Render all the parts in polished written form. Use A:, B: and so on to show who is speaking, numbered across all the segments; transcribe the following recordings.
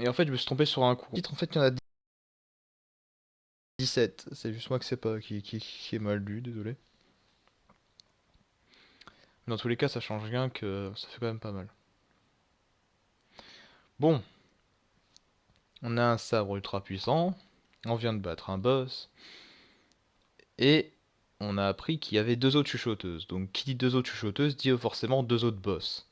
A: Et en fait, je me suis trompé sur un coup. En fait, il y en a 17. C'est juste moi que c'est pas qui est mal lu, désolé. Mais dans tous les cas, ça change rien que ça fait quand même pas mal. Bon, on a un sabre ultra puissant. On vient de battre un boss. Et on a appris qu'il y avait deux autres chuchoteuses. Donc, qui dit deux autres chuchoteuses dit forcément deux autres boss.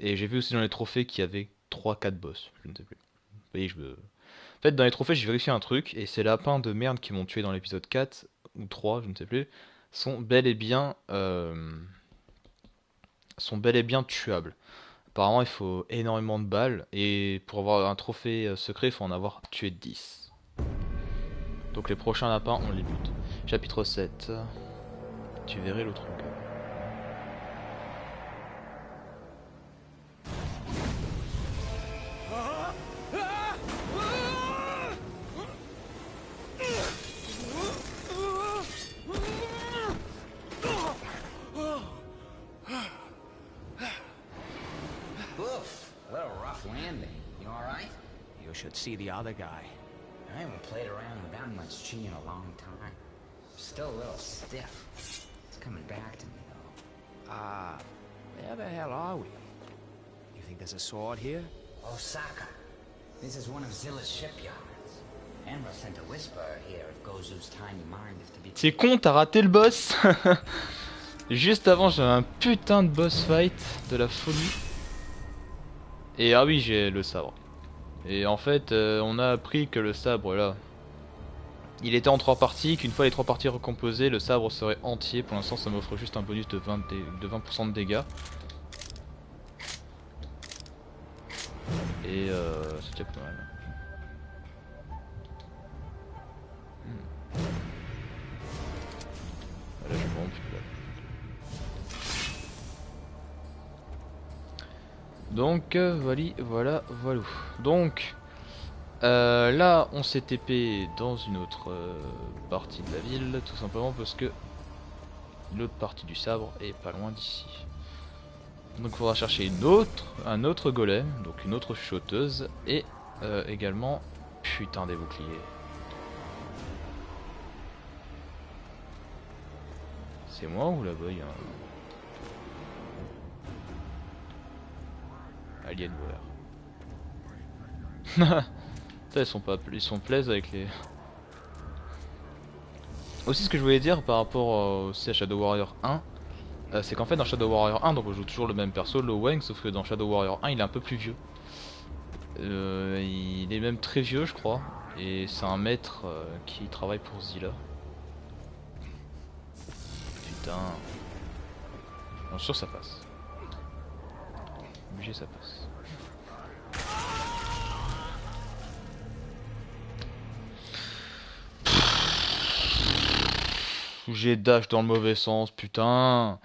A: Et j'ai vu aussi dans les trophées qu'il y avait trois quatre boss. Je ne sais plus. Vous voyez, En fait, dans les trophées, j'ai vérifié un truc. Et ces lapins de merde qui m'ont tué dans l'épisode 4 ou 3, je ne sais plus, sont bel et bien, sont bel et bien tuables. Apparemment, il faut énormément de balles. Et pour avoir un trophée secret, il faut en avoir tué 10. Donc les prochains lapins, on les bute. Chapitre 7. Tu verrais l'autre gars.
B: Oof, a little rough landing. You alright?
C: You should see the other guy.
B: I haven't played around with that much chi in a long time. Still a little stiff. It's coming back to me, though.
C: Where the hell are we? You think there's a sword here?
B: Osaka. This is one of Zilla's shipyards. Enra sent a whisperer here if Gozu's tiny mind is to be...
A: C'est con, t'as raté le boss. Juste avant, j'avais un putain de boss fight de la folie. Et ah oui, j'ai le sabre. Et en fait, on a appris que le sabre là, il était en trois parties, qu'une fois les trois parties recomposées, le sabre serait entier. Pour l'instant, ça m'offre juste un bonus de 20% de dégâts. Et c'est déjà pas mal. Là, je bombe. Donc, voilà. Donc, là, on s'est TP dans une autre partie de la ville, tout simplement parce que l'autre partie du sabre est pas loin d'ici. Donc, il faudra chercher un autre golem, donc une autre chuchoteuse, et également, putain, des boucliers. C'est moi ou là-bas il y a un Alienware? Ça, ils sont plaisent avec les... Aussi, ce que je voulais dire par rapport aussi à Shadow Warrior 1, c'est qu'en fait dans Shadow Warrior 1, donc on joue toujours le même perso, Lo Wang, sauf que dans Shadow Warrior 1 il est un peu plus vieux. Il est même très vieux je crois, et c'est un maître qui travaille pour Zilla. Putain. Bien sûr ça passe. Obligé ça passe. J'ai dash dans le mauvais sens, putain.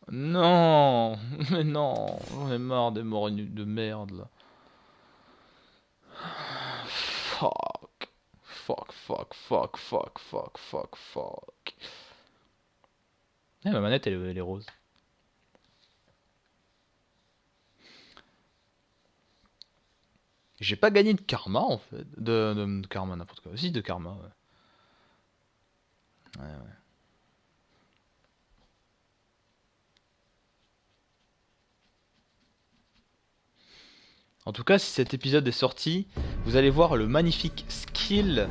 A: Non, mais non, j'en ai marre des morts de merde là. Fuck. Fuck. Eh, ma manette elle est rose. J'ai pas gagné de karma en fait. De karma n'importe quoi. Si de karma, ouais. Ouais. En tout cas, si cet épisode est sorti, vous allez voir le magnifique skill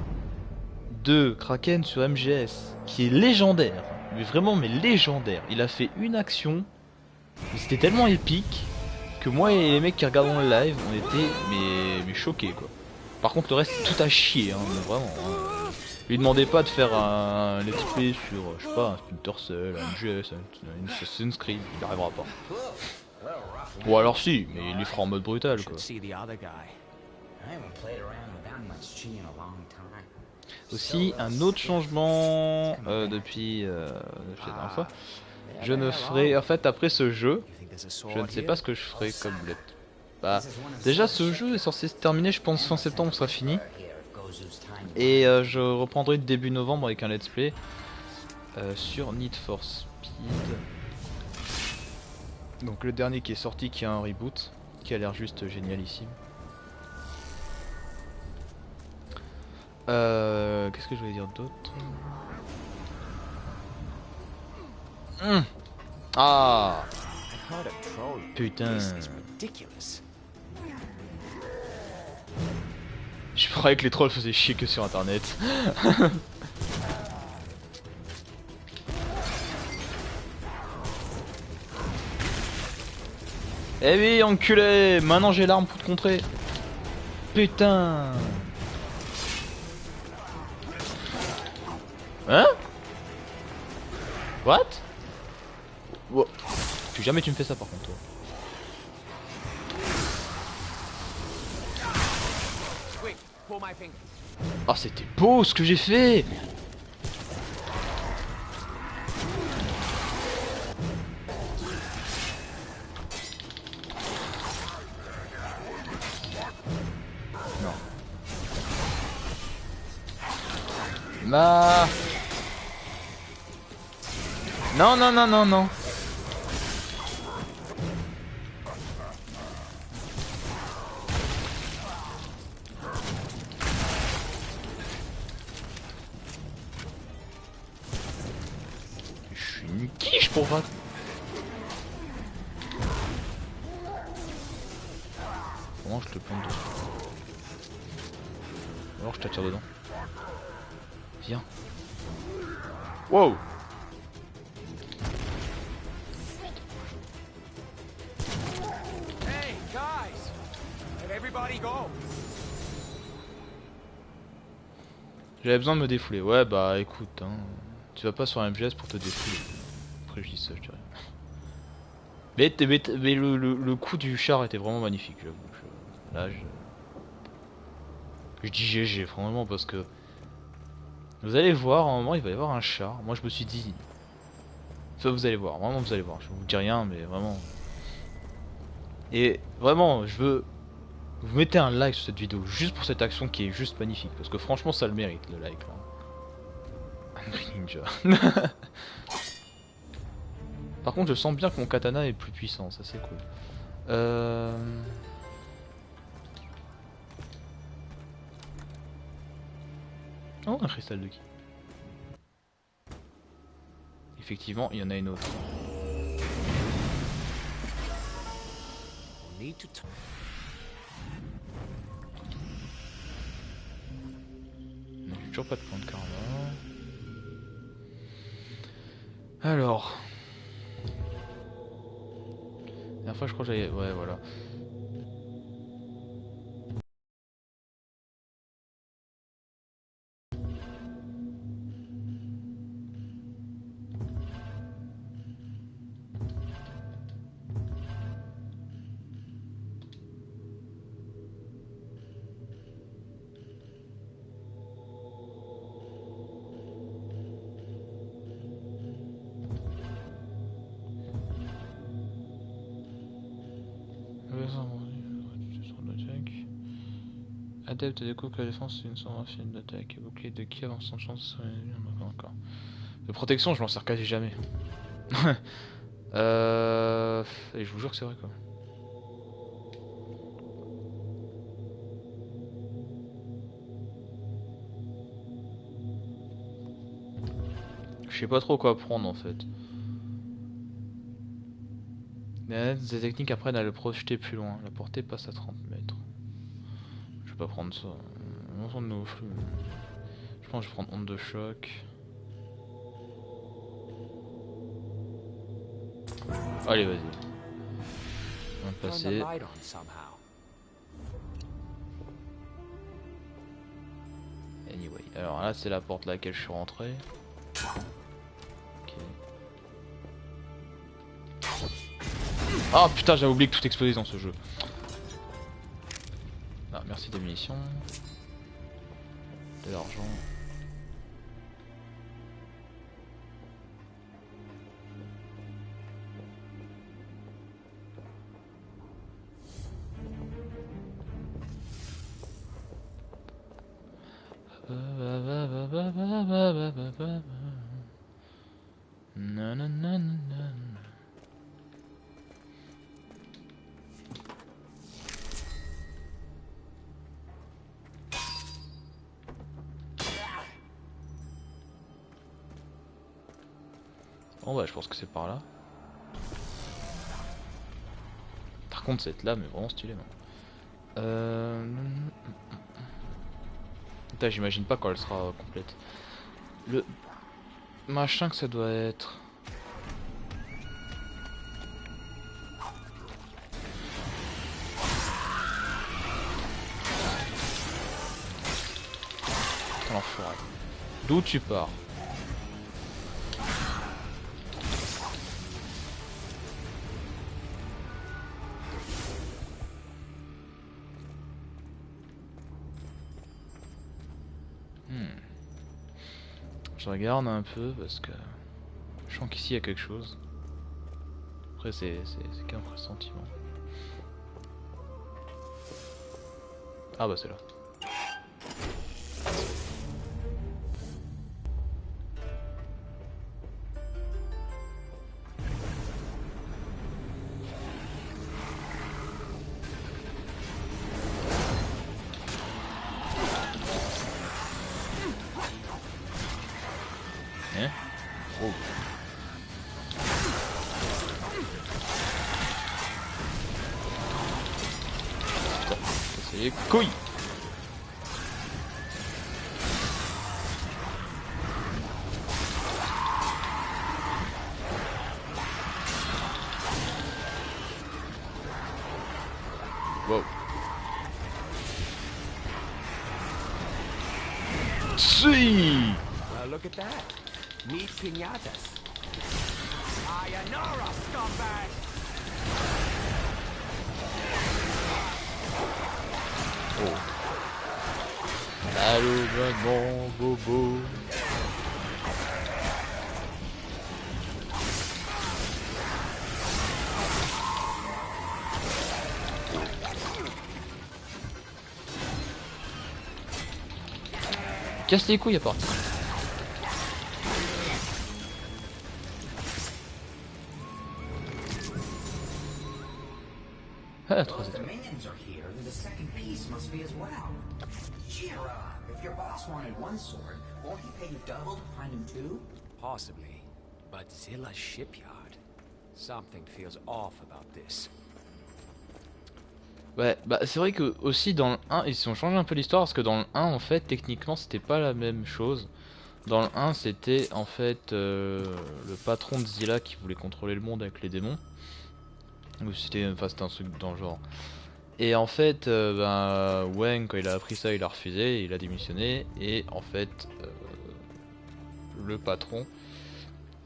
A: de Kraken sur MGS, qui est légendaire. Mais vraiment, mais légendaire. Il a fait une action, mais c'était tellement épique que moi et les mecs qui regardaient le live, on était mais choqués quoi. Par contre, le reste, tout à chier, hein, mais vraiment. Hein. Lui demandez pas de faire un let's play sur, je sais pas, un Splinter Cell, un MGS, un Assassin's Creed, il arrivera pas. Ou alors si, mais il les fera en mode brutal quoi. Aussi, un autre changement depuis la dernière fois. Je ne ferai, en fait, après ce jeu, je ne sais pas ce que je ferai comme let's. Bah, déjà ce jeu est censé se terminer, je pense fin septembre sera fini. Et je reprendrai début novembre avec un let's play sur Need for Speed. Donc le dernier qui est sorti, qui a un reboot, qui a l'air juste génialissime. Qu'est-ce que je voulais dire d'autre? Ah
C: I've heard a troll.
A: putain.
C: This is ridiculous.
A: Je croyais que les trolls faisaient chier que sur internet. Eh oui, enculé! Maintenant j'ai l'arme pour te contrer. Putain! Hein? What? Wow. Plus jamais tu me fais ça par contre toi.
C: Quick, pull my finger.
A: Ah c'était beau ce que j'ai fait! Non. Bah... Non non non non non. Je suis une quiche pour battre. Comment je te plante dedans? Alors je t'attire dedans. Viens. Wow.
C: Hey, guys! Let everybody go.
A: J'avais besoin de me défouler. Ouais bah écoute hein. Tu vas pas sur un MGS pour te défouler. Après je dis ça je dirais. Mais le coup du char était vraiment magnifique j'avoue. Là je dis GG franchement parce que vous allez voir à un moment il va y avoir un char. Moi je me suis dit ça vous allez voir, vraiment vous allez voir. Je vous dis rien mais vraiment. Et vraiment je veux vous mettez un like sur cette vidéo juste pour cette action qui est juste magnifique parce que franchement ça le mérite le like là. Ninja. Par contre je sens bien que mon katana est plus puissant, ça c'est cool. Oh un cristal de qui? Effectivement il y en a une autre.
C: We'll need to
A: J'ai toujours pas de point de karma. Alors. La dernière fois je crois que j'avais... Ouais voilà. Adepte découvre que la défense c'est une sorte d'infini d'attaque. Bouclier de qui avance sans chance encore. De protection je m'en sers quasi jamais. Et je vous jure que c'est vrai quoi. Je sais pas trop quoi prendre en fait. Des techniques apprennent à le projeter plus loin. La portée passe à 30 mètres. Je vais pas prendre ça. Je pense que je vais prendre onde de choc. Allez vas-y. On va
C: turn the
A: passer.
C: light on somehow.
A: Anyway. Alors là c'est la porte à laquelle je suis rentré. Ok. Ah putain j'avais oublié que tout explosait dans ce jeu. Ah merci des munitions. De l'argent. Bon bah je pense que c'est par là. Par contre cette lame est vraiment stylée. Putain, j'imagine pas quand elle sera complète. Le machin que ça doit être. L'enfoiré. D'où tu pars? Je regarde un peu parce que je sens qu'ici il y a quelque chose. Après c'est qu'un pressentiment. Ah bah c'est là. Hein? Oh. Putain, c'est les couilles. Wow. Si.
C: Look at that. Meet piñatas. Sayonara, scumbag!
A: Oh. Allô, maman, bobo. Casse les couilles à part. Ah, 3
B: If the
A: étoiles.
B: minions are here, then the second piece must be as well. Cheer up. If your boss wanted one sword, won't he pay you double to find him two?
C: Possibly. But Zilla Shipyard. Something feels off about this.
A: Ouais, bah c'est vrai que aussi dans le 1, ils ont changé un peu l'histoire parce que dans le 1 en fait techniquement c'était pas la même chose. Dans le 1 c'était en fait le patron de Zilla qui voulait contrôler le monde avec les démons. Ou c'était un truc dans le genre. Et en fait Wang quand il a appris ça il a refusé, il a démissionné et en fait le patron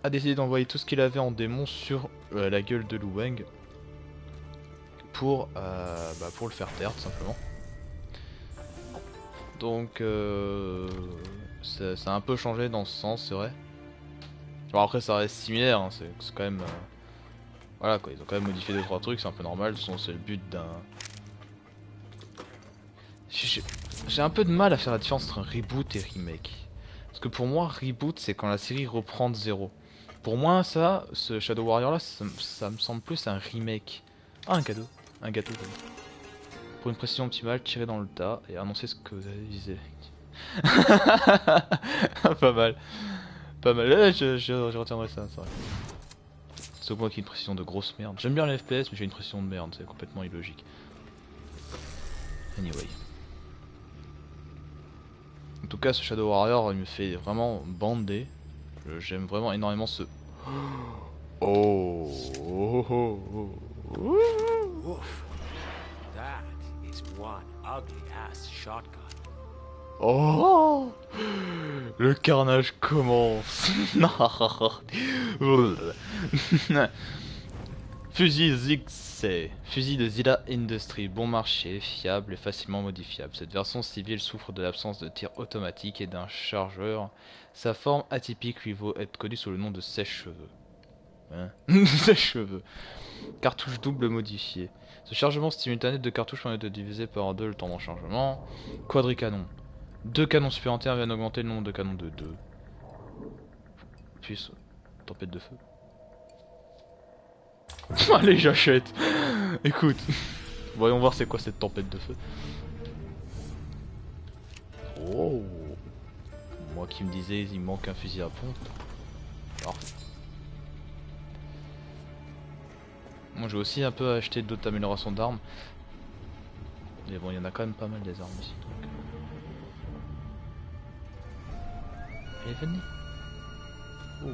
A: a décidé d'envoyer tout ce qu'il avait en démons sur la gueule de Lu Wang pour le faire taire tout simplement. Donc ça a un peu changé dans ce sens, c'est vrai. Alors après ça reste similaire, hein, c'est quand même voilà quoi, ils ont quand même modifié 2-3 trucs, c'est un peu normal, c'est le but d'un... J'ai un peu de mal à faire la différence entre un reboot et remake. Parce que pour moi reboot c'est quand la série reprend de zéro. Pour moi ça, ce Shadow Warrior là, ça me semble plus un remake. Ah un cadeau, un gâteau. Pour une précision optimale, tirer dans le tas et annoncer ce que vous avez visé. Pas mal. Pas mal. Je retiendrai ça, c'est vrai. C'est moi qui ai une précision de grosse merde. J'aime bien les FPS, mais j'ai une précision de merde, c'est complètement illogique. Anyway. En tout cas, ce Shadow Warrior, il me fait vraiment bander. J'aime vraiment énormément ce... Oh, oh, oh, oh.
C: Woof. That is one ugly ass shotgun.
A: Oh, le carnage commence. Fusil ZXC, fusil de Zilla Industries, bon marché, fiable et facilement modifiable. Cette version civile souffre de l'absence de tir automatique et d'un chargeur. Sa forme atypique lui vaut être connue sous le nom de sèche-cheveux. Hein? Sèche-cheveux. Cartouche double modifiée. Ce chargement simultané de cartouches permet de diviser par 2 le temps d'enchargement. Quadricanon. 2 canons supplémentaires viennent augmenter le nombre de canons de 2. Puis tempête de feu. Allez, j'achète. Écoute, voyons voir c'est quoi cette tempête de feu. Oh, moi qui me disais il manque un fusil à pompe. Parfait. Moi j'ai aussi un peu acheté d'autres améliorations d'armes. Mais bon, il y en a quand même pas mal des armes aussi. Allez, venez. Oh.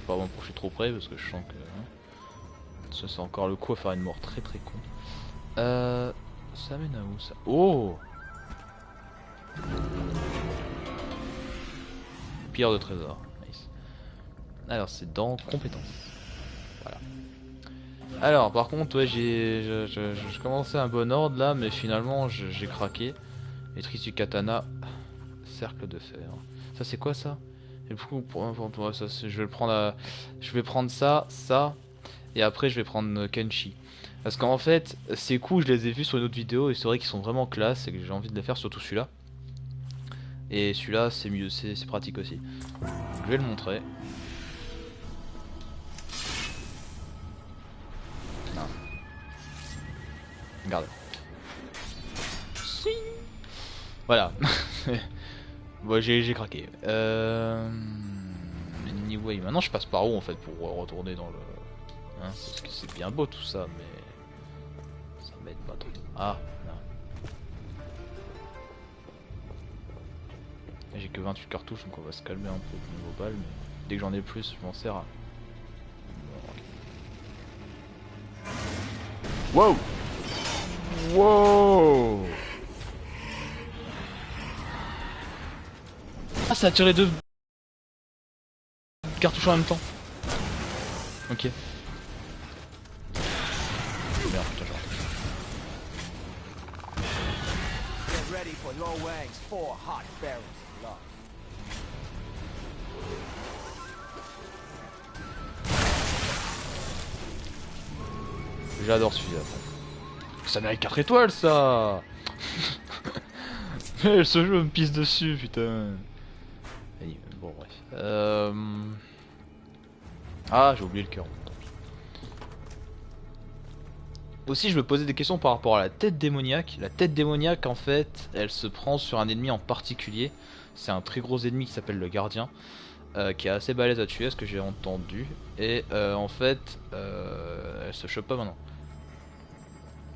A: Pas bon pour que je suis trop près parce que je sens que ça c'est encore le coup à faire une mort très très con. Ça mène à où ça? Oh, pierre de trésor. Nice. Alors c'est dans compétences. Voilà. Alors par contre ouais je commençais un bon ordre là mais finalement j'ai craqué. Maîtrise du katana. Cercle de fer. Ça c'est quoi ça? Et du coup pour ça, je vais le prendre je vais prendre ça, et après je vais prendre Kenshi. Parce qu'en fait ces coups je les ai vus sur une autre vidéo et c'est vrai qu'ils sont vraiment classe et que j'ai envie de les faire, surtout celui-là. Et celui-là c'est mieux, c'est pratique aussi. Donc, je vais le montrer. Non. Regarde. Voilà. Bon, j'ai craqué. Anyway, maintenant je passe par où en fait pour retourner dans le... Hein, parce que c'est bien beau tout ça, mais... Ça m'aide pas trop. Ah, non. J'ai que 28 cartouches, donc on va se calmer un peu au niveau balle, mais dès que j'en ai plus, je m'en sers. Wow! Wow! Ah, ça a tiré deux cartouches en même temps. Ok. Merde, putain, genre.
D: Get ready for Lo Wang's 4 hot barrels of love.
A: J'adore celui-là. Ça mérite 4 étoiles ça. Mais ce jeu me pisse dessus putain. Bon bref. Ah j'ai oublié le cœur. Aussi je me posais des questions par rapport à la tête démoniaque. La tête démoniaque en fait elle se prend sur un ennemi en particulier. C'est un très gros ennemi qui s'appelle le gardien. Qui est assez balèze à tuer, ce que j'ai entendu. Et en fait elle se chope pas maintenant.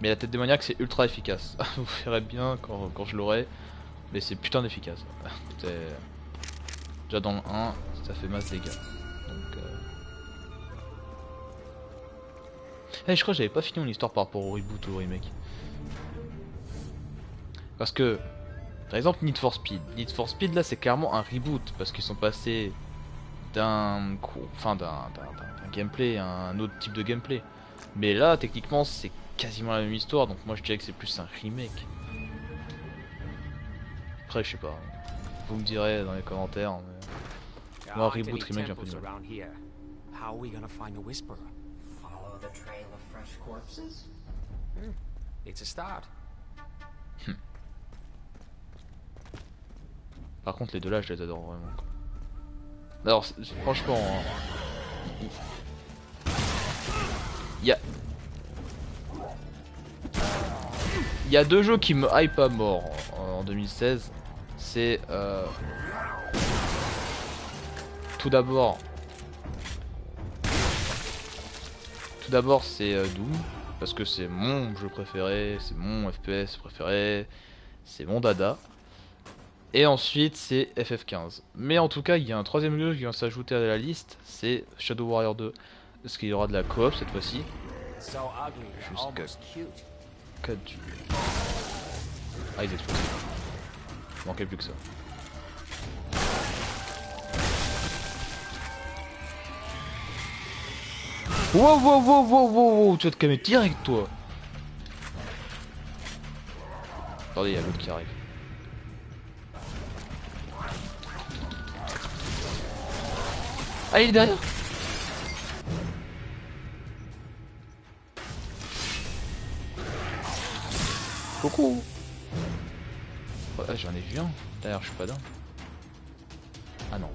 A: Mais la tête démoniaque c'est ultra efficace. Vous verrez bien quand je l'aurai. Mais c'est putain d'efficace. Déjà dans le 1 ça fait masse dégâts. Donc hey, je crois que j'avais pas fini mon histoire par rapport au reboot ou au remake. Parce que par exemple Need for Speed. Need for Speed là c'est clairement un reboot. Parce qu'ils sont passés d'un gameplay à un autre type de gameplay. Mais là techniquement c'est quasiment la même histoire. Donc moi je dirais que c'est plus un remake. Après je sais pas. Vous me direz dans les commentaires. Mais... moi reboot remake j'ai un peu du mal.
C: How are we gonna find the Whisperer?
B: Follow the trail of fresh corpses?
C: It's a start.
A: Par contre les deux là je les adore vraiment. Alors franchement il y a deux jeux qui me hype à mort en 2016. C'est tout d'abord c'est Doom parce que c'est mon jeu préféré, c'est mon FPS préféré, c'est mon dada. Et ensuite c'est FF15. Mais en tout cas il y a un troisième jeu qui vient s'ajouter à la liste, c'est Shadow Warrior 2. Parce qu'il y aura de la coop cette fois-ci. Jusqu'à 4 juillet. Ah ils explosent. Il manquait plus que ça. Wow wow wow wow wow wow, tu vas te calmer direct toi. Attendez, il y a l'autre qui arrive. Ah il est derrière. Coucou. Ouais, j'en ai vu un. D'ailleurs je suis pas dingue. Ah non.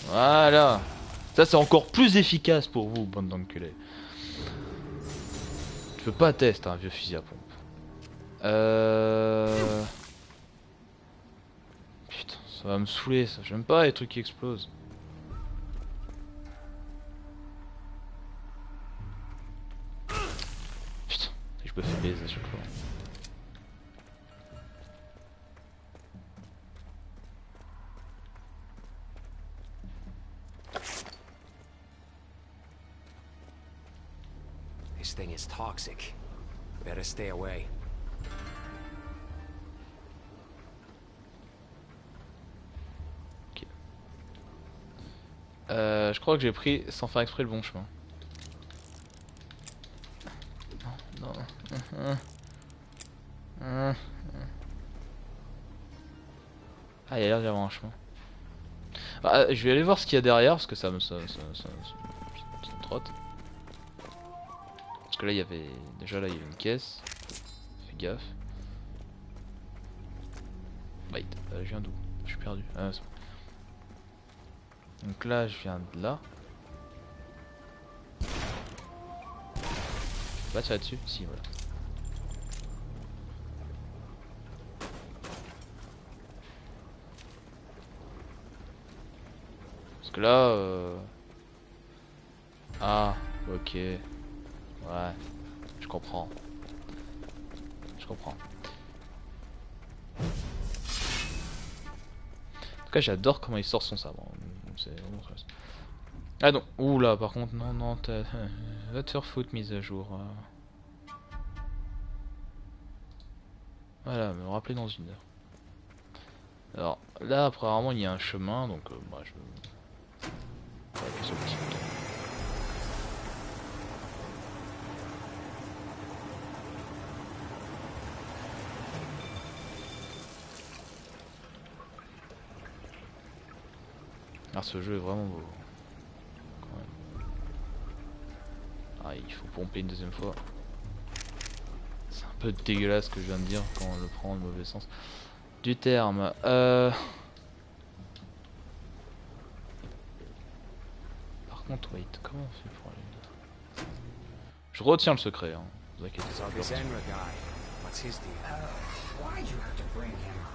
A: Voilà. Ça c'est encore plus efficace pour vous, bande d'enculés. peux pas tester un vieux fusil à pompe. Putain, ça va me saouler ça. J'aime pas les trucs qui explosent. Putain, je me fais baiser à chaque fois.
C: This thing is toxic. Better stay away.
A: Je crois que j'ai pris sans faire exprès le bon chemin. Non, non. Ah, il y a l'air d'y avoir un chemin. Ah, je vais aller voir ce qu'il y a derrière parce que ça me trotte. Parce que là il y avait déjà là il y avait une caisse. Fais gaffe. Wait, je viens d'où? Je suis perdu. Ah, c'est bon. Donc là je viens de là. Je peux pas tirer dessus? Si, voilà. Parce que là ah, ok. Ouais, je comprends. Je comprends. En tout cas, j'adore comment il sort son sabre. C'est vraiment très... Ah non, oula, par contre, non, non, va te faire foutre, mise à jour. Voilà, me rappeler dans une heure. Alors, là, apparemment, il y a un chemin, donc moi, je... Ouais, ce petit bouton. Ah, ce jeu est vraiment beau. Quand même. Ah, il faut pomper une deuxième fois. C'est un peu dégueulasse ce que je viens de dire quand on le prend dans le mauvais sens du terme. Par contre, wait, comment on fait pour aller là? Je retiens le secret, hein. Vous inquiétez
C: So
A: pas.
C: this Enra guy, what's his deal?
B: Why'd you have to bring him up?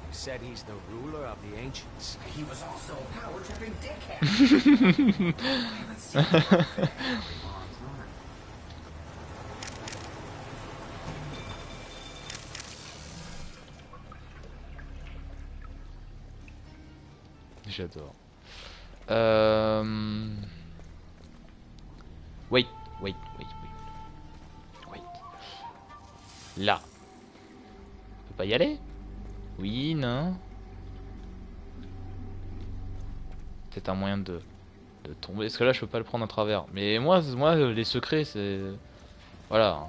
C: You said he's the ruler of the ancients.
B: He was also a power-tripping dickhead. I haven't seen him for a very long time.
A: J'adore. Wait. Là. On peut pas y aller? Oui, non. Peut-être un moyen de tomber. Parce que là, je peux pas le prendre à travers. Mais moi les secrets, c'est... Voilà.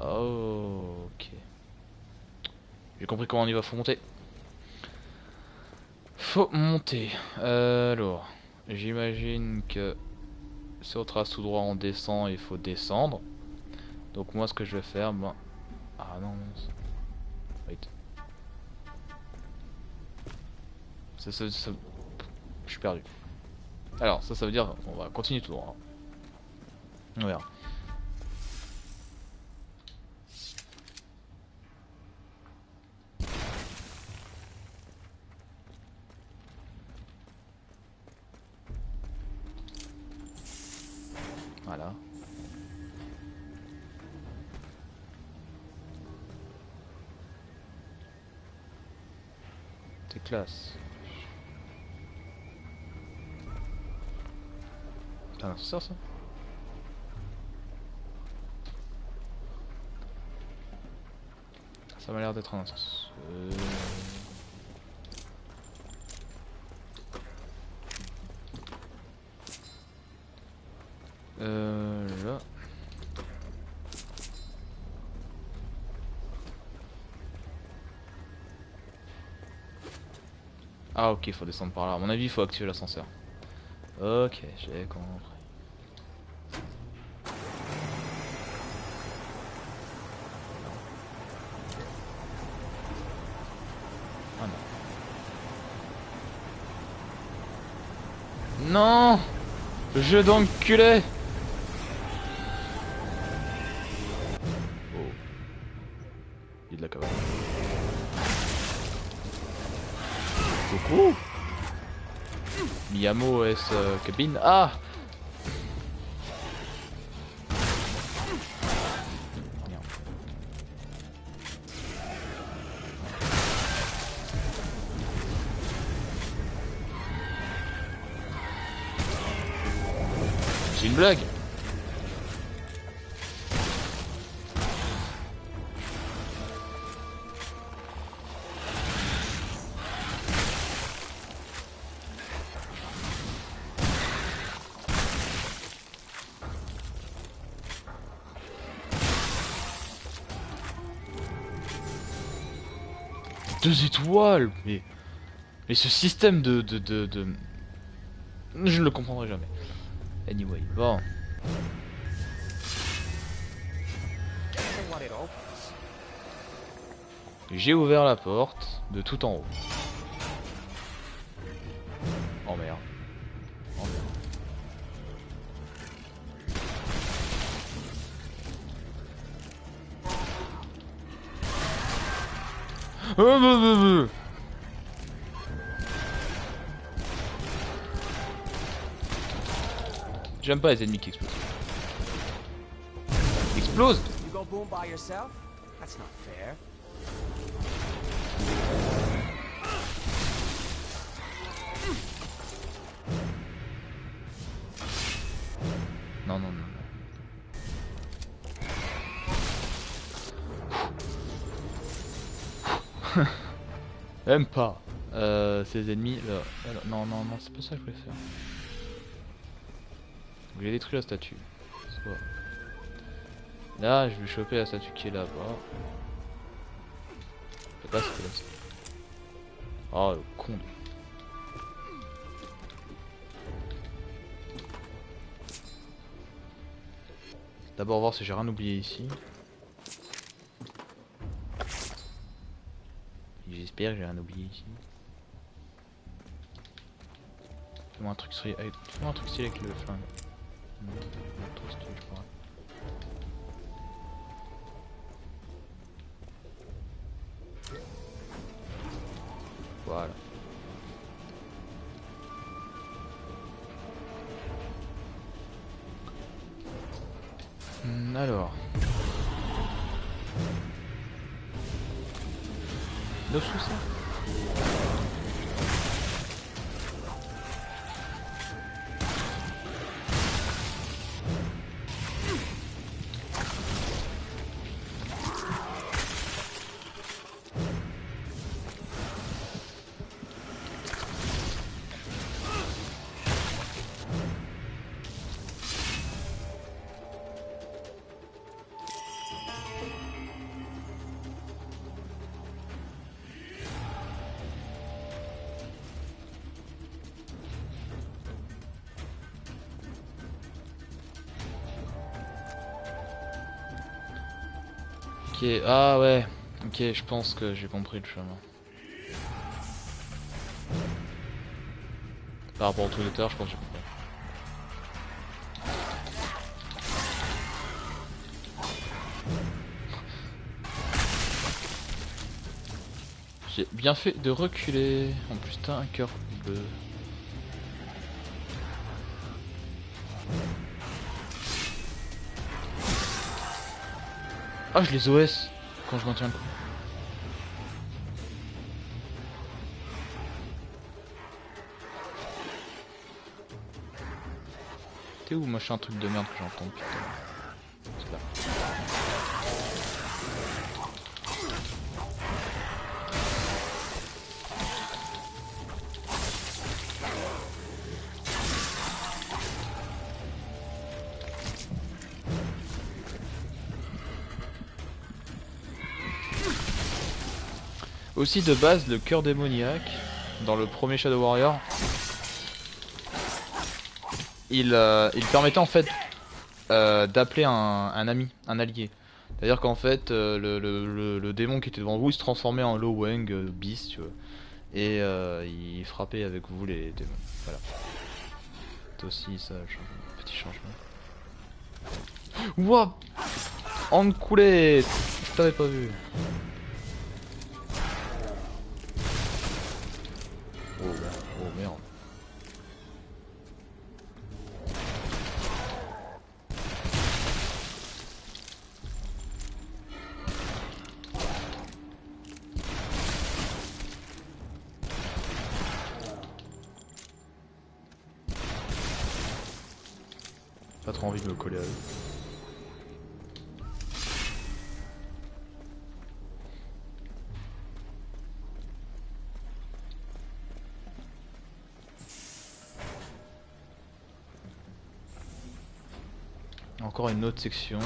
A: Oh, ok. J'ai compris comment on y va, faut monter. Faut monter. Alors, j'imagine que si on trace tout droit, on descend, il faut descendre. Donc moi, ce que je vais faire, ben... Ah non, wait. Je suis perdu. Alors, ça veut dire, on va continuer tout droit. On verra. Voilà. C'est classe. C'est un ascenseur ça? Ça m'a l'air d'être un ascenseur. Là. Ah ok, il faut descendre par là. À mon avis, il faut activer l'ascenseur. Ok, j'ai compris. Ah non. Non! Jeu d'enculé. Oh. Il y a de la cavale. Coucou. Miyamo S cabine. Ah. Merde. C'est une blague. Deux étoiles, mais ce système je ne le comprendrai jamais. Anyway, bon. J'ai ouvert la porte de tout en haut. Oh merde. Oh merde. J'aime pas les ennemis qui explosent. Explose!
D: You go boom by yourself? That's not fair.
A: Non, non, non. Même pas. Ces ennemis là. Non, non, non, c'est pas ça que je voulais faire. J'ai détruit la statue. Soit. Là, je vais choper la statue qui est là-bas. Je sais pas si c'était là. Oh, le con. D'abord voir si j'ai rien oublié ici. J'espère que j'ai rien oublié ici. Fais-moi un truc stylé avec, fais-moi un truc stylé avec le flingue. Non, trop stylé, je crois. Voilà. Alors. 9 sous ça. Ok, ah ouais, ok, je pense que j'ai compris le chemin. Par rapport au truc de terre, je pense que j'ai compris. J'ai bien fait de reculer. En plus, t'as un cœur bleu. Ah, je les OS quand je m'en tiens le coup. T'es où? Moi, je suis un truc de merde que j'entends, putain. C'est là. Aussi de base, le cœur démoniaque dans le premier Shadow Warrior, il permettait en fait d'appeler un ami, un allié. C'est-à-dire qu'en fait, le démon qui était devant vous, il se transformait en Loweng Beast, tu vois, et il frappait avec vous les démons. Voilà. peut-être aussi ça, petit changement. Wouah, enculé, je t'avais pas vu. Oh, oh merde. Pas trop envie de me coller à eux. Encore une autre section.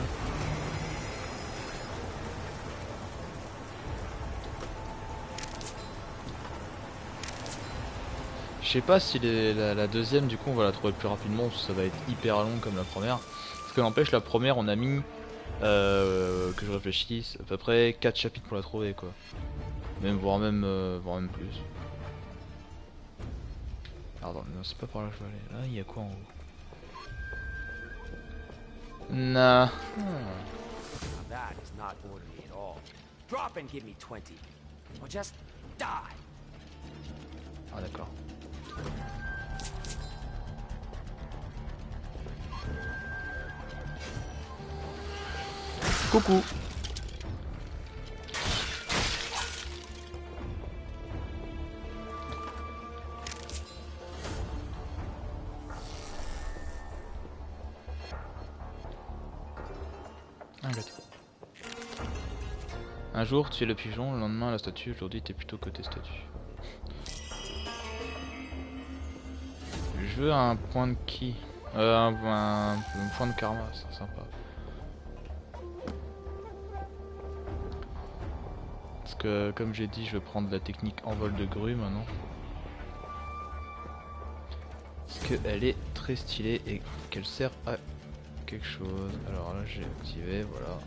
A: Je sais pas si la deuxième du coup on va la trouver plus rapidement ou si ça va être hyper long comme la première. Parce que n'empêche la première on a mis que je réfléchisse à peu près 4 chapitres pour la trouver quoi. Voire même plus. Pardon, non c'est pas par là que je vais aller. Là il y a quoi en haut? Nah.
D: Now that is not orderly at all. Drop and give me 20. Or just die.
A: Ah d'accord. Coucou. Un gâteau. Un jour tu es le pigeon, le lendemain la statue, aujourd'hui t'es plutôt côté statue. Je veux un point de ki. Un point de karma, c'est sympa. Parce que comme j'ai dit, je vais prendre la technique envol de grue maintenant. Parce qu'elle est très stylée et qu'elle sert à quelque chose. Alors là j'ai activé, voilà.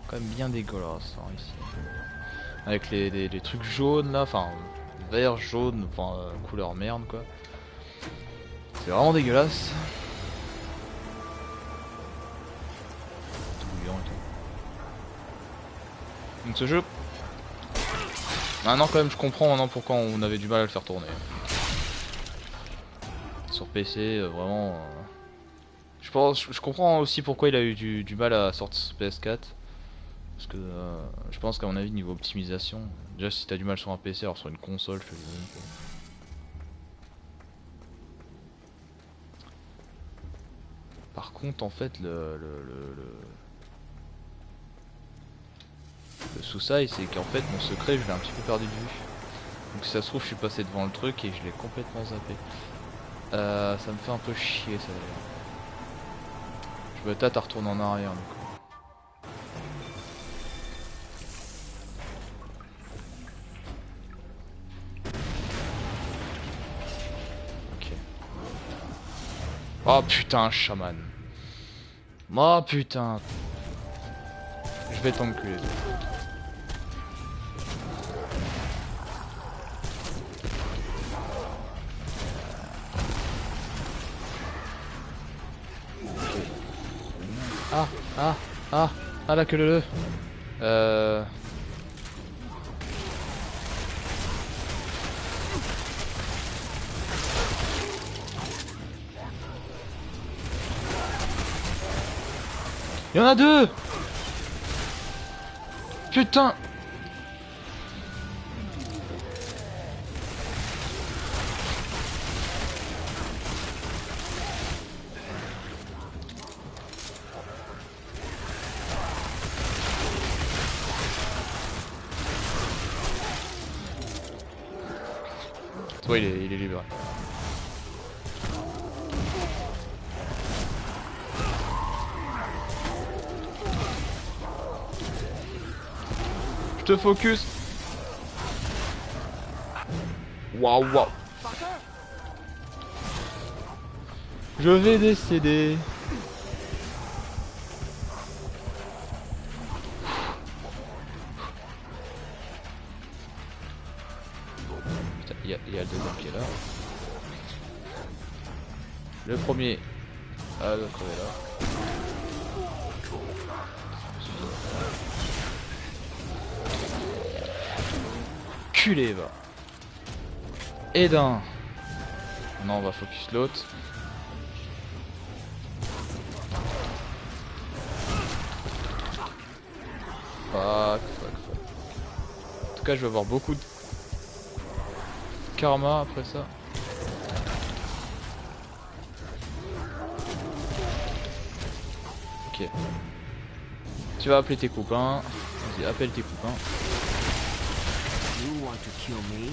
A: Quand même bien dégueulasse hein, ici. Avec les trucs jaunes là, enfin vert, jaune, enfin couleur merde quoi. C'est vraiment dégueulasse. Tout bouillant et tout. Donc ce jeu... Maintenant quand même je comprends maintenant pourquoi on avait du mal à le faire tourner. Sur PC vraiment... Je comprends aussi pourquoi il a eu du mal à sortir sur PS4. Parce que je pense qu'à mon avis niveau optimisation, déjà si t'as du mal sur un PC alors sur une console je te le dis même pas. Par contre en fait le sous-side c'est qu'en fait mon secret je l'ai un petit peu perdu de vue. Donc si ça se trouve je suis passé devant le truc et je l'ai complètement zappé. Ça me fait un peu chier ça d'ailleurs. Je me tâte à retourner en arrière donc. Oh putain, chaman. Oh putain. Je vais t'enculer. Ah la queue leu. Il y en a deux. Putain. Ouais, il est libre. Je te focus. Waouh waouh. Je vais décéder. Putain, il y a le deuxième. Le premier. Ah, le crever là. Culé va. Et d'un. Maintenant on va focus l'autre. Fuck. En tout cas je vais avoir beaucoup de karma après ça. Ok. Tu vas appeler tes copains. Vas-y, appelle tes copains.
C: You want to kill me?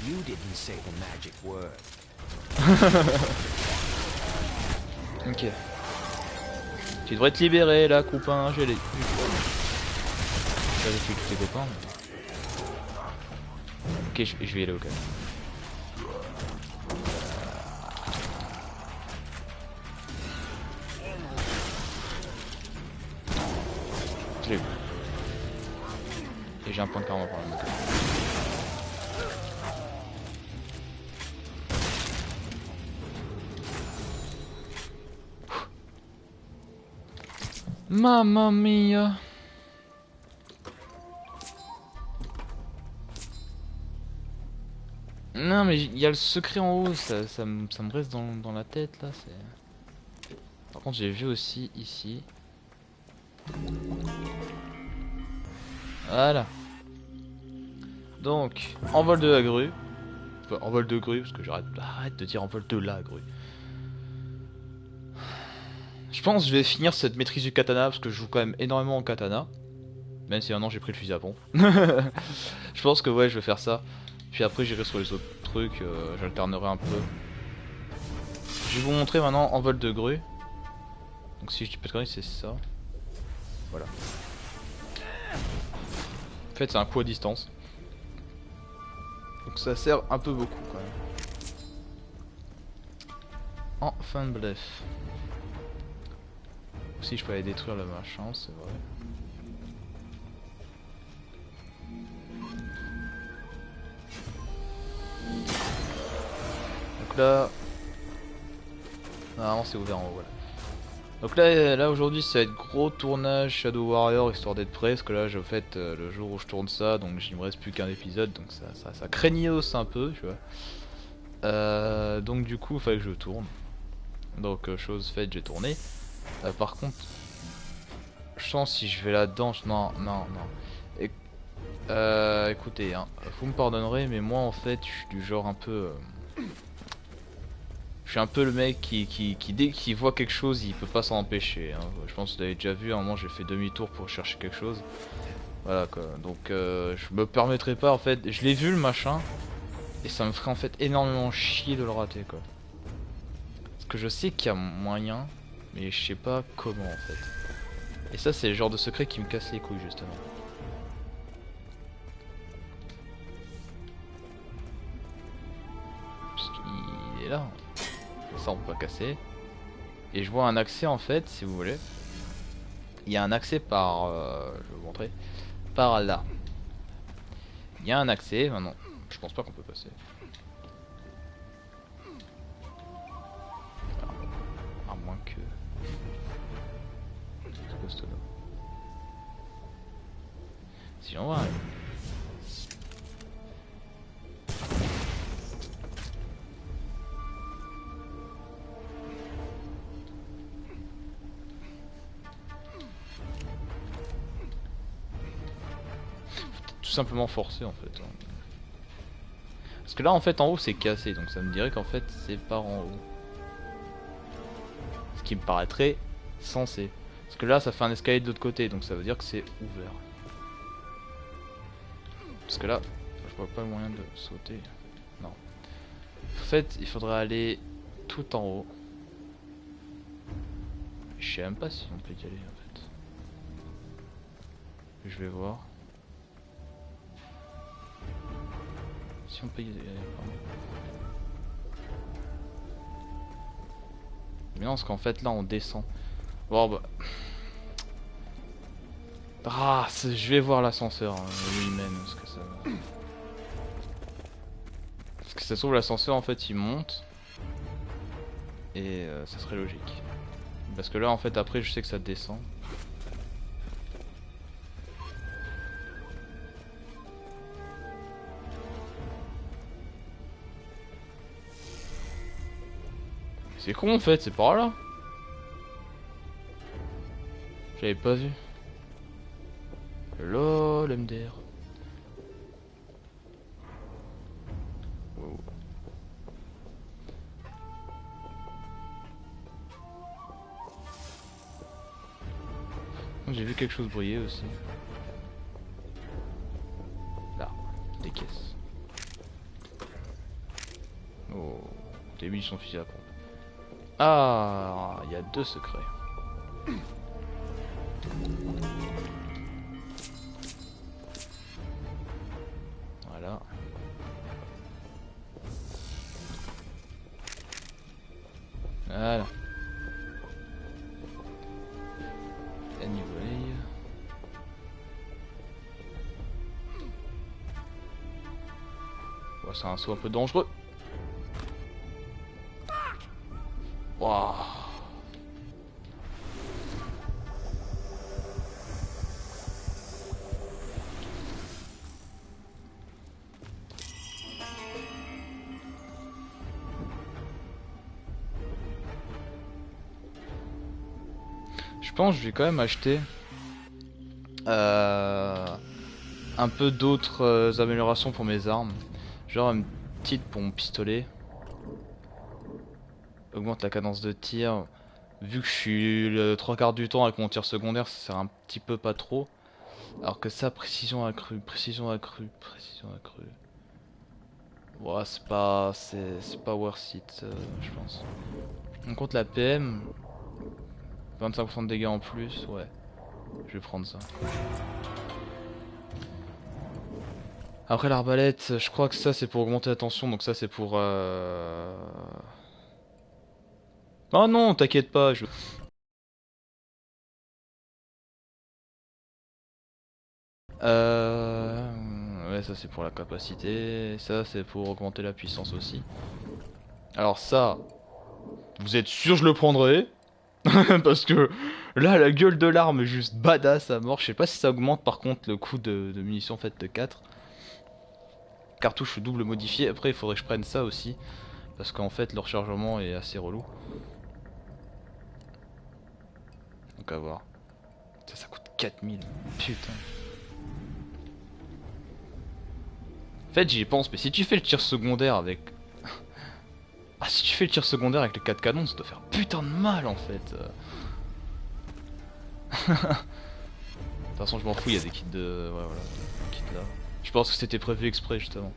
C: You didn't say the magic word.
A: Ok. Tu devrais te libérer là, copain. J'ai les. J'avais tué tous tes copains. Ok, je vais y aller au cas. Je l'ai eu. Et j'ai un point de karma pour le moment. Mamma mia. Non mais il y a le secret en haut, ça me reste dans la tête là. Par contre j'ai vu aussi ici. Voilà. Donc, envol de la grue. Enfin, envol de grue, parce que arrête de dire envol de la grue. Je pense que je vais finir cette maîtrise du katana, parce que je joue quand même énormément en katana. Même si maintenant j'ai pris le fusil à pompe. Je pense que ouais, je vais faire ça. Puis après j'irai sur les autres trucs, j'alternerai un peu. Je vais vous montrer maintenant envol de grue. Donc si je dis pas de conneries, c'est ça. Voilà. En fait c'est un coup à distance. Donc ça sert un peu beaucoup quand même. En fin de bref. Aussi je peux aller détruire le machin, c'est vrai. Donc là... Normalement c'est ouvert en haut, voilà. Donc là aujourd'hui ça va être gros tournage Shadow Warrior histoire d'être prêt, parce que là j'ai fait le jour où je tourne ça, donc il me reste plus qu'un épisode, donc ça craignos un peu, tu vois. Donc du coup il fallait que je tourne. Donc chose faite, j'ai tourné. Par contre, je sens si je vais là-dedans, non. Écoutez, hein, vous me pardonnerez, mais moi en fait je suis du genre un peu... Je suis un peu le mec qui dès qu'il voit quelque chose, il peut pas s'en empêcher. Hein. Je pense que vous l'avez déjà vu, à un moment j'ai fait demi-tour pour chercher quelque chose. Voilà quoi, donc je me permettrai pas en fait, je l'ai vu le machin, et ça me ferait en fait énormément chier de le rater quoi. Parce que je sais qu'il y a moyen, mais je sais pas comment en fait. Et ça c'est le genre de secret qui me casse les couilles justement. Parce qu'il est là. Ça on peut pas casser. Et je vois un accès en fait, si vous voulez. Il y a un accès par... je vais vous montrer. Par là. Il y a un accès, maintenant. Je pense pas qu'on peut passer. À moins que... C'est quoi ce tonneau? Si j'en vois un... Tout simplement forcer en fait. Parce que là en fait en haut c'est cassé, donc ça me dirait qu'en fait c'est par en haut. Ce qui me paraîtrait sensé. Parce que là ça fait un escalier de l'autre côté, donc ça veut dire que c'est ouvert. Parce que là, je vois pas le moyen de sauter. Non. En fait, il faudrait aller tout en haut. Je sais même pas si on peut y aller en fait. Je vais voir. Si on peut y aller, pardon. Mais non, parce qu'en fait là on descend. Bon bah... Ah, je vais voir l'ascenseur, lui-même, parce que ça... Parce que ça se trouve l'ascenseur en fait il monte. Et ça serait logique. Parce que là en fait après je sais que ça descend. C'est con en fait, c'est par là. J'avais pas vu. LOL MDR. Wow. J'ai vu quelque chose briller aussi. Là, des caisses. Oh, des munitions fusil à pompe. Ah, il y a 2 secrets. Voilà. Voilà. Anyway. Ouais, c'est un saut un peu dangereux. Waouh. Je pense que je vais quand même acheter un peu d'autres améliorations pour mes armes. Genre une petite pour mon pistolet. Augmente la cadence de tir. Vu que je suis le 3/4 du temps avec mon tir secondaire, ça sert un petit peu pas trop. Alors que ça, précision accrue, précision accrue, précision accrue. Ouais, c'est pas worth it, je pense. On compte la PM. 25% de dégâts en plus, ouais. Je vais prendre ça. Après l'arbalète, je crois que ça c'est pour augmenter la tension, donc ça c'est pour... Oh non, t'inquiète pas, je... Ouais, ça c'est pour la capacité, ça c'est pour augmenter la puissance aussi. Alors ça, vous êtes sûr je le prendrai? Parce que là, la gueule de l'arme est juste badass à mort. Je sais pas si ça augmente par contre le coût de munitions faites de 4. Cartouche double modifié. Après, il faudrait que je prenne ça aussi. Parce qu'en fait, le rechargement est assez relou. Donc à voir. Ça coûte 4000. Putain. En fait, j'y pense, mais si tu fais le tir secondaire avec... Ah, si tu fais le tir secondaire avec les 4 canons, ça doit faire putain de mal en fait. De toute façon, je m'en fous, il y a des kits de... Ouais, voilà, un kit là. Je pense que c'était prévu exprès justement.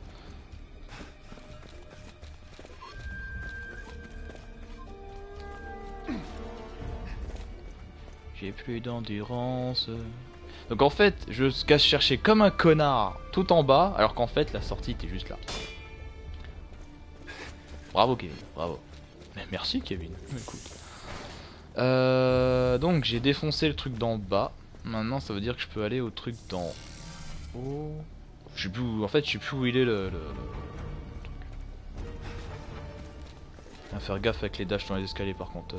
A: J'ai plus d'endurance. Donc en fait, je se cache chercher comme un connard tout en bas, alors qu'en fait la sortie était juste là. Bravo Kevin, bravo. Mais merci Kevin, écoute. Donc j'ai défoncé le truc d'en bas. Maintenant ça veut dire que je peux aller au truc d'en haut. Je sais plus où... En fait je sais plus où il est le truc. À faire gaffe avec les dashs dans les escaliers par contre.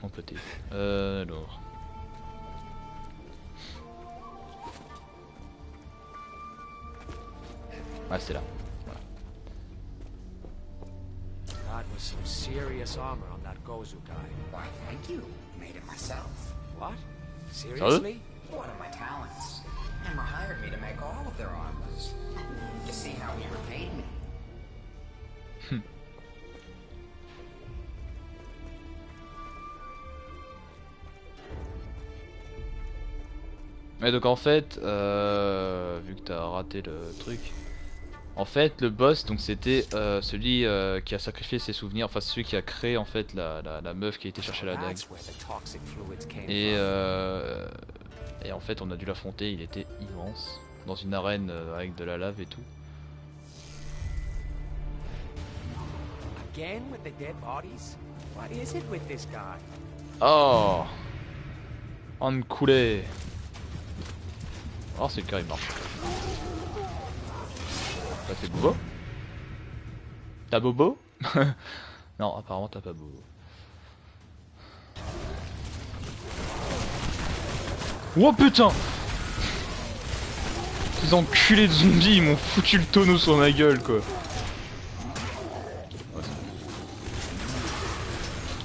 A: Mon petit. Alors. Ah c'est là. Voilà.
C: That was some serious armor on that Gozu guy.
B: Why, thank you. Made it myself.
C: What? Seriously?
B: One of my talents. Hammer hired me to make all of their armors. You see how he repaid me?
A: Et donc en fait, vu que t'as raté le truc, en fait le boss donc c'était celui qui a sacrifié ses souvenirs, enfin celui qui a créé en fait la meuf qui a été chercher la dague.
C: That's where the toxic fluids came
A: Et,
C: from.
A: et en fait on a dû l'affronter, il était immense, dans une arène avec de la lave et tout.
C: Again with the dead bodies? What is it with this guy?
A: Oh, enculé. Oh c'est le cœur il marche. Ça fait bobo. T'as bobo. Non, apparemment t'as pas beau. Oh putain! Ces enculés de zombies, ils m'ont foutu le tonneau sur ma gueule quoi. Ouais,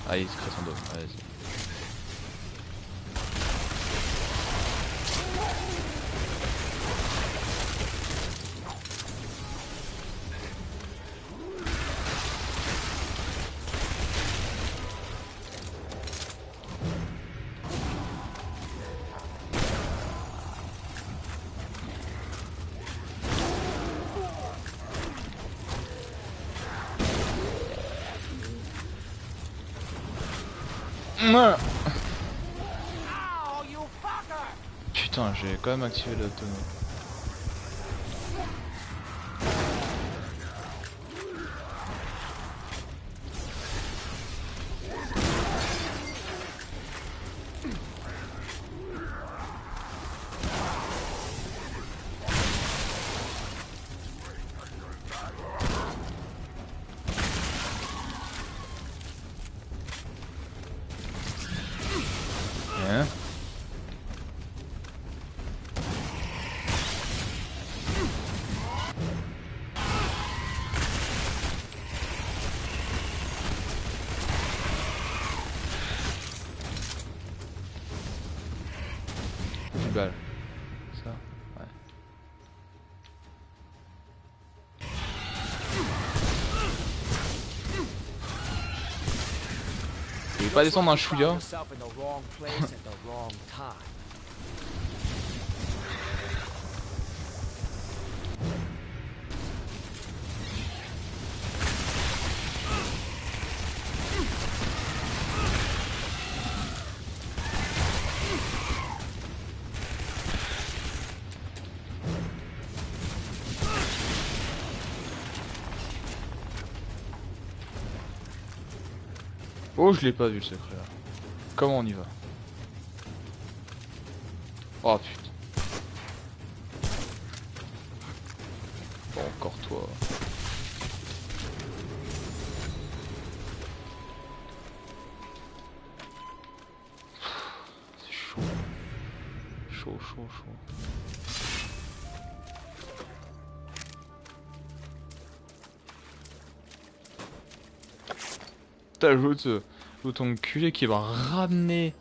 A: ah, il se crée son dos. Allez, ouais. Putain, j'ai quand même activé le tonneau. Hein? Balle. Ça, ouais. Je vais pas descendre un chouïa. Oh, je l'ai pas vu le secret là. Comment on y va? Oh putain. Bon, encore toi. C'est chaud. Chaud, chaud, chaud. T'as l'autre enculé qui va ramener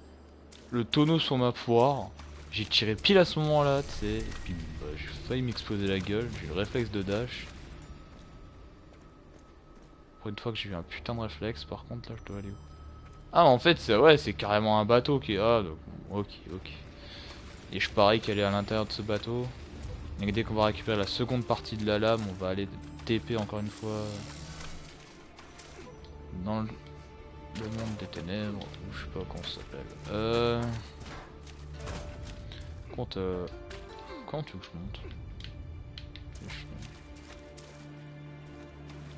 A: le tonneau sur ma poire. J'ai tiré pile à ce moment là, tu sais, et puis bah, j'ai failli m'exploser la gueule, j'ai eu le réflexe de dash. Pour une fois que j'ai eu un putain de réflexe, par contre là je dois aller où? Ah en fait c'est ouais, c'est carrément un bateau qui est... Ah donc ok, ok. Et je parie qu'elle est à l'intérieur de ce bateau. Et dès qu'on va récupérer la seconde partie de la lame, on va aller TP encore une fois dans le monde des ténèbres, ou je sais pas comment ça s'appelle. Compte quand tu veux que je monte?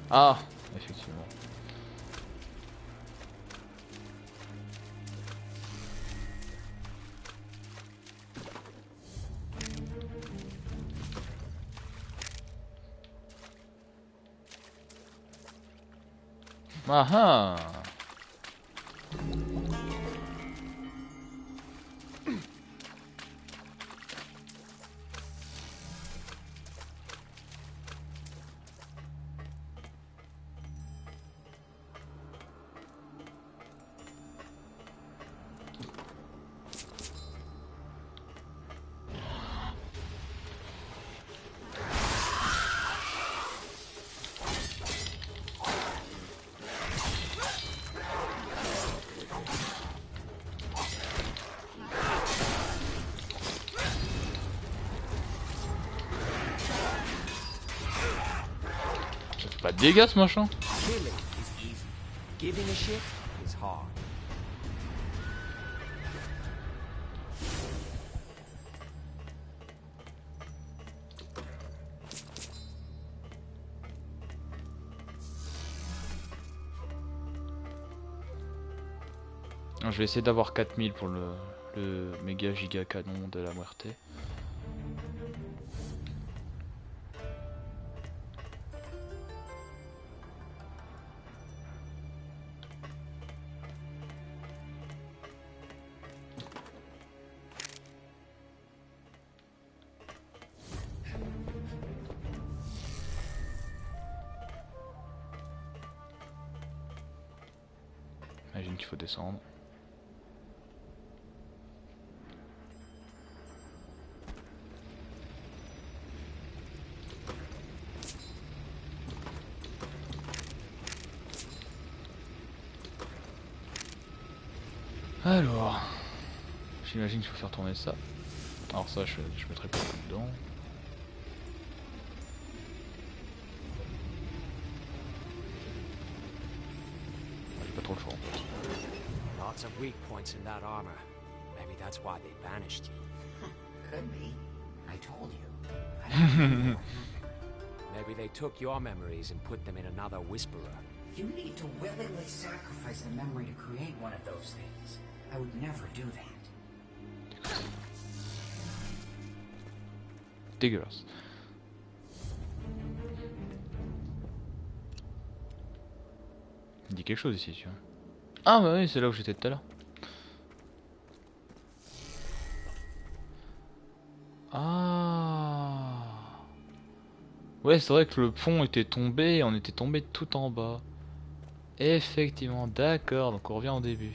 A: Ah, effectivement. Ah ah. Pas de dégâts ce machin.
D: Killing is easy. Giving a shit is hard.
A: Je vais essayer d'avoir 4000 pour le méga giga canon de la Muerte. J'imagine qu'il faut descendre. Alors, j'imagine qu'il faut faire tourner ça. Alors ça, je mettrai pas dedans. J'ai pas trop le choix en fait.
C: Lots of weak points in that armor. Maybe that's why they banished you.
B: Could be. I told you. I don't know what happened.
C: Maybe they took your memories and put them in another Whisperer.
B: You need to willingly sacrifice a memory to create one of those things. I would never do that.
A: Dégueulasse. Il dit quelque chose ici, tu vois. Ah bah oui, c'est là où j'étais tout à l'heure. Ah. Ouais, c'est vrai que le pont était tombé et on était tombé tout en bas. Effectivement, d'accord, donc on revient au début.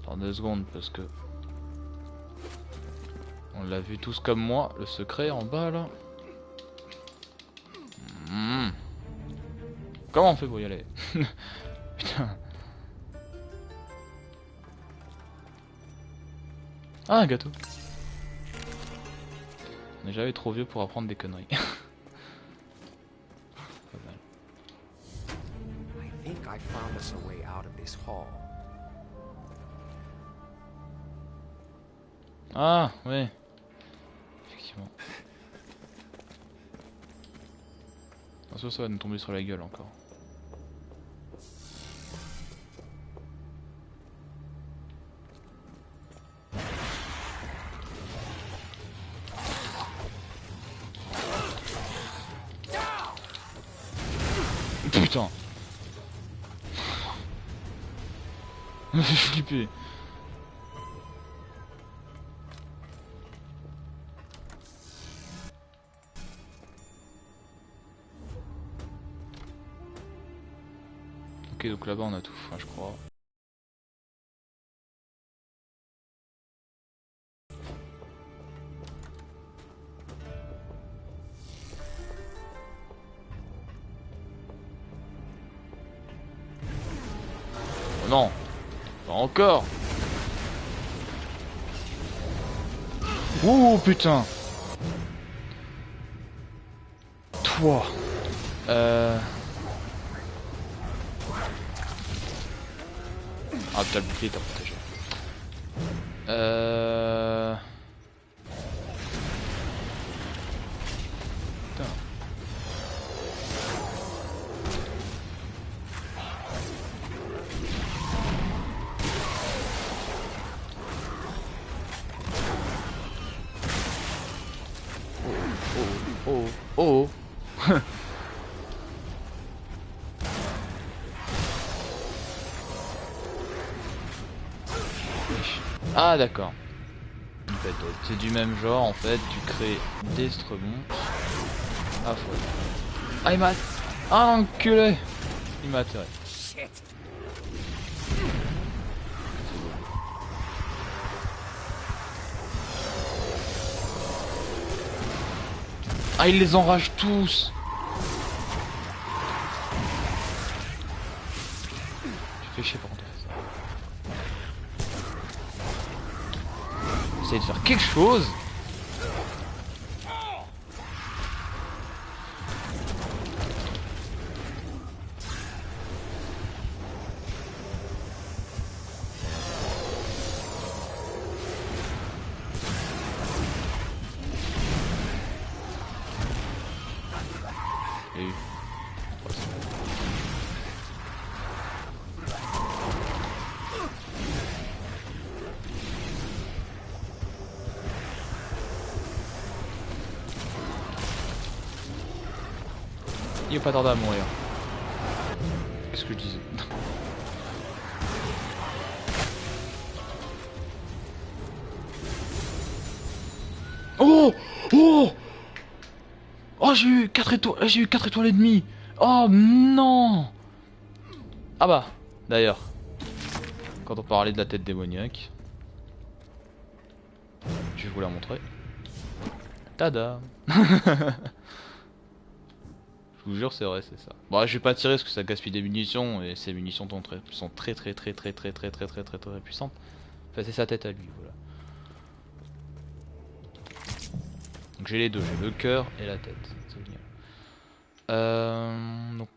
A: Attends 2 secondes parce que on l'a vu tous comme moi, le secret en bas là. Comment on fait pour y aller? Putain. Ah, un gâteau. On n'est jamais trop vieux pour apprendre des conneries. Pas mal.
C: I think I found us a way out of this hall.
A: Ah, ouais. Effectivement. Attention, ça va nous tomber sur la gueule encore. Putain. Je suis flippé. Ok, donc là-bas on a tout, je crois. Oh non, pas encore. Ouh putain. Toi. Ah putain, le bouclier t'a protégé. Putain. Oh, oh, oh. Ah d'accord. En fait, c'est du même genre en fait, tu crées des stremons. Ah faut. Ah il m'a. Ah l'enculé. Il m'a atterré.
C: Shit!
A: Ah il les enrage tous. Tu fais chier par contre. Essaye de faire quelque chose. Et... Il est pas tardé à mourir. qu'est-ce que je disais? Oh! Oh! Oh, j'ai eu 4 étoiles, j'ai eu 4 étoiles et demie. Oh non! Ah bah, d'ailleurs, quand on parlait de la tête démoniaque, je vais vous la montrer. Tada! Je vous jure, c'est vrai, c'est ça. Bon, je vais pas tirer parce que ça gaspille des munitions et ces munitions sont très puissantes. Enfin, c'est sa tête à lui, voilà. Donc j'ai les deux, j'ai le cœur et la tête. C'est génial. Donc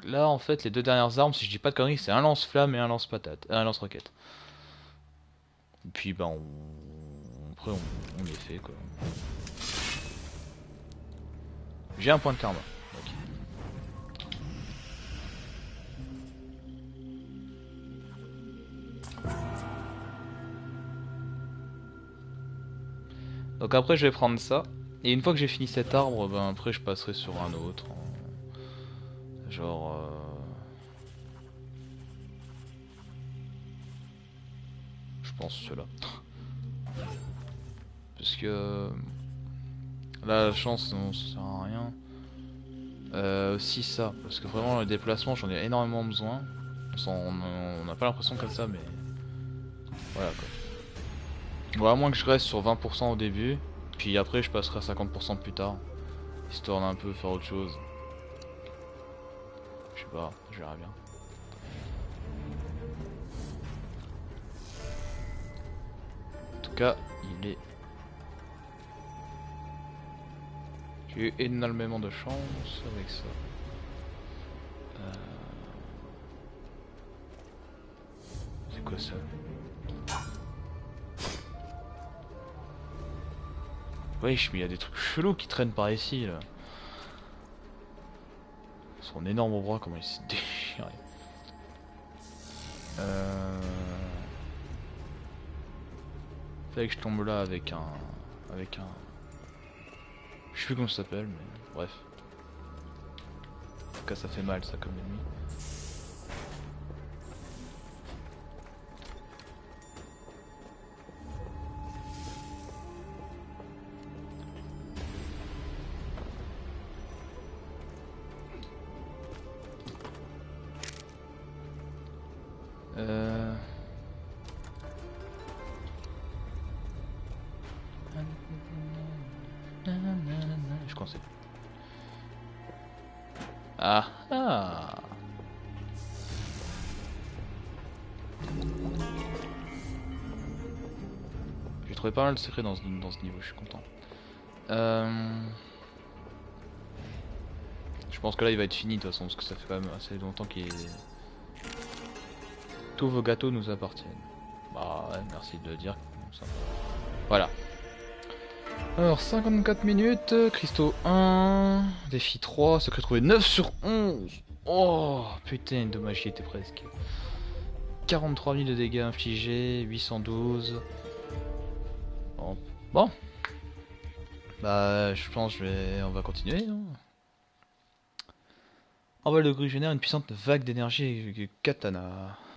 A: là, en fait, les deux dernières armes, si je dis pas de conneries, c'est un lance-flamme et un lance-patate, un lance-roquette. Et puis, bah, après, on les fait quoi. J'ai un point de karma. Ok. Donc après, je vais prendre ça. Et une fois que j'ai fini cet arbre, ben après, je passerai sur un autre. Genre. Je pense cela. Parce que là, la chance, non, ça sert à rien. Aussi ça, parce que vraiment le déplacement, j'en ai énormément besoin. On n'a pas l'impression comme ça, mais voilà quoi. Bon, à moins que je reste sur 20% au début, puis après je passerai à 50% plus tard, histoire d'un peu faire autre chose. Je sais pas, je verrai bien. En tout cas, il est... J'ai eu énormément de chance avec ça. C'est quoi ça? Wesh, mais il y a des trucs chelous qui traînent par ici là. Son énorme bras, comment il s'est déchiré. Fallait que je tombe là avec un... Je sais plus comment ça s'appelle, mais bref. En tout cas, ça fait mal ça comme ennemi. Je conseille. Ah ah. J'ai trouvé pas mal de secrets dans ce niveau, je suis content. Je pense que là il va être fini de toute façon, parce que ça fait quand même assez longtemps qu'il est... Tous vos gâteaux nous appartiennent. Bah ouais, merci de le dire. Ça. Voilà. Alors 54 minutes, cristaux 1, défi 3, secret trouvé 9 sur 11. Oh putain, dommage, il était presque. 43 000 de dégâts infligés, 812. Bon. Bah je pense on va continuer. Hein. Envol de grue génère une puissante vague d'énergie avec katana.